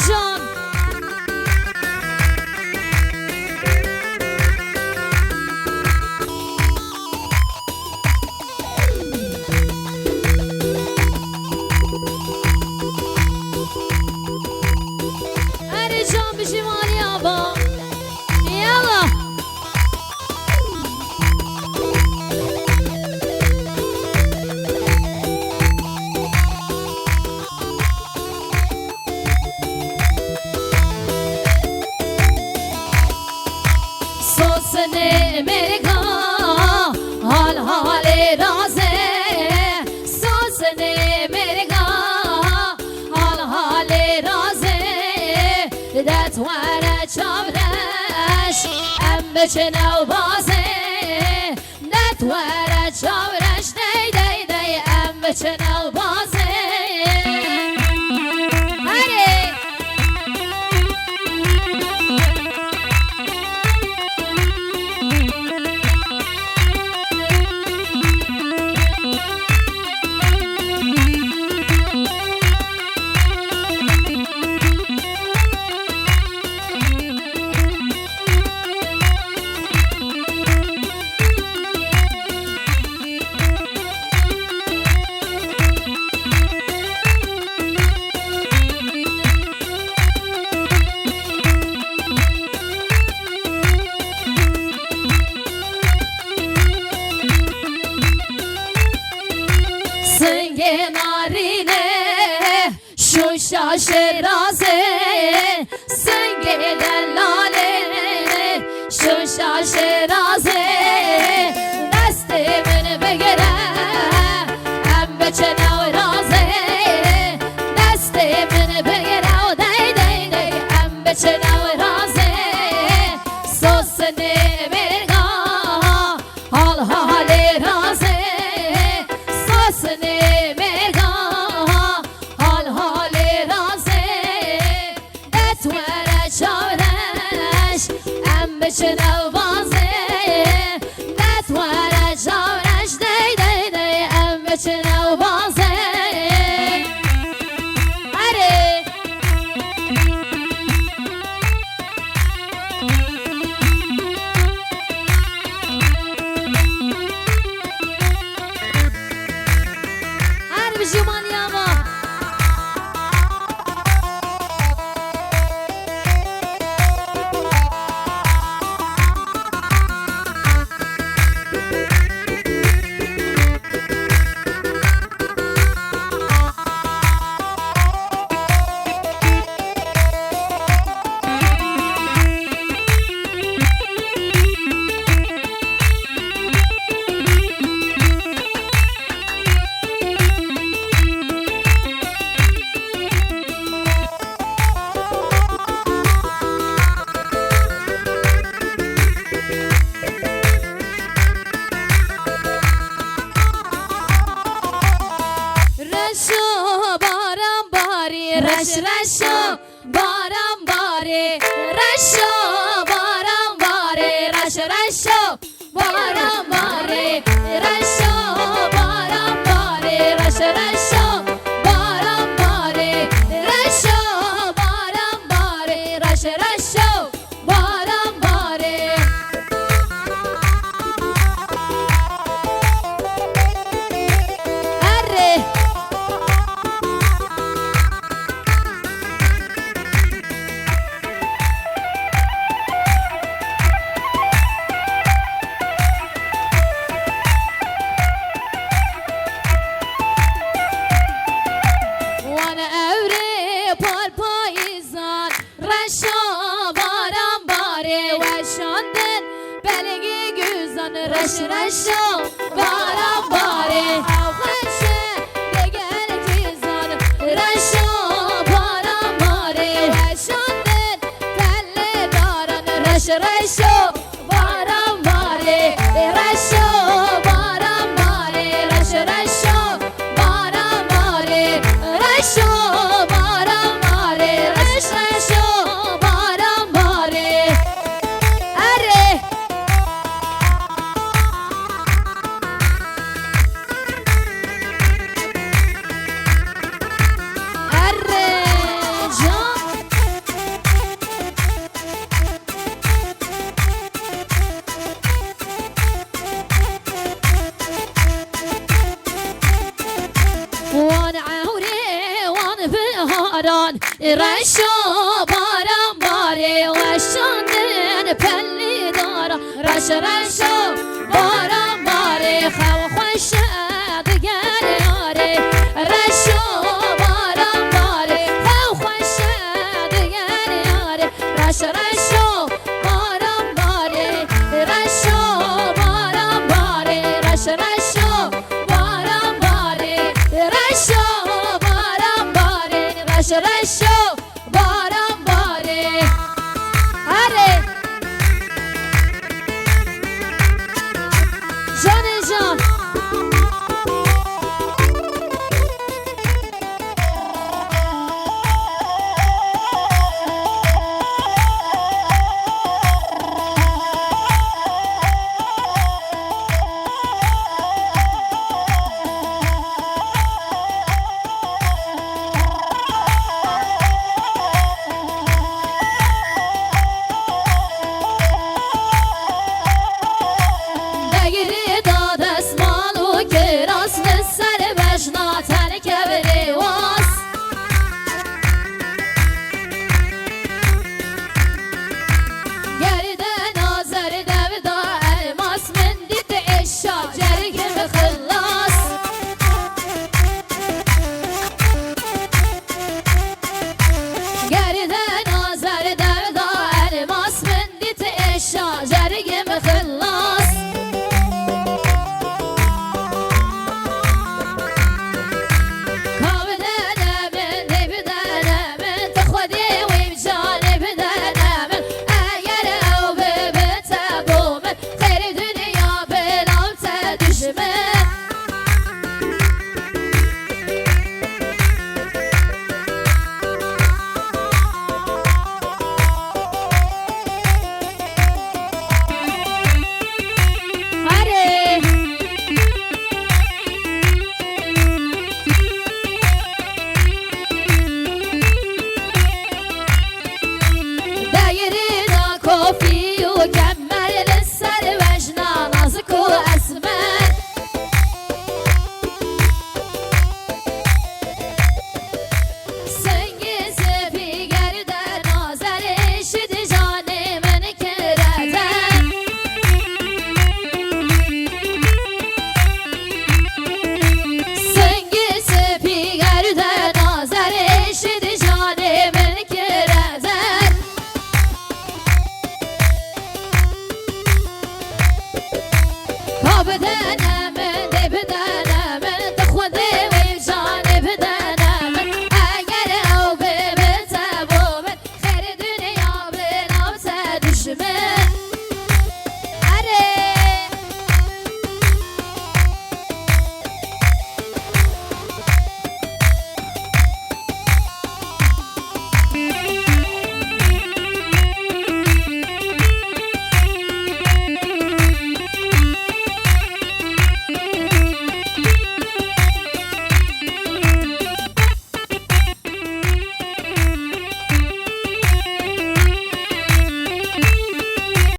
جان اری جان بشی مالی آبا یالا سوسنه مرگا حال حال رازه سوسنه مرگا حال حال رازه دت وره چاورش ام بچنو بازه دت وره چاورش دی دی دی ام بچنو بازه سنگ نارینه شوشا شرازه سنگ دلاله شوشا شرازه دست من بگره ام بچنو رازه دست من بگره و دی دی دی ام بچنو رازه سوسنه مرگا حال حال رازه سوسنه مرگا حال حال رازه دت وره چاورش ام بچنو بازه دت وره چاورش دی دی دی ام بچنو بازه اره اره بشی مالی آبا رشو بارم باری رش رشو بارم باری رشو بارم باری رش رشو بارم باری رشو بارم باری رش رشو بارم باری رشو بارم باری رش رشو بارم باری اره وانا اوري پال پاییزان رشا بارم باره وشاندن بلگی گوزان رش رشا بارم باره خوشه بگل کیزان رشا بارم باره وشاندن تله دارن رش رشا بارم باره رشا بارم باره رش رشا بارم باره رشا بارم باره رش رشا بارم باره اره جان رشا باران باره وشاندن پلی دارا رش رشا باران باره خو خوش دگر یاره رشا باران باره خو خوش دگر یاره رش رشا باران باره رشا باران باره رش رشا باران باره رشا باران باره رش رشا باران باره هره جان جان بگیری داد اسمانو که راست سر بجنا ترک بری واس گرده نازر دودا الماس من دیت اشا جرگم خلاص گرده نازر دودا الماس من دیت اشا جرگم خلاص كوفي وكمل للسر وجنا نازك واسمر سنگي سفي قرد نازر شد جاني من كردن سنگي سفي قرد نازر شد جاني من كردن بدنا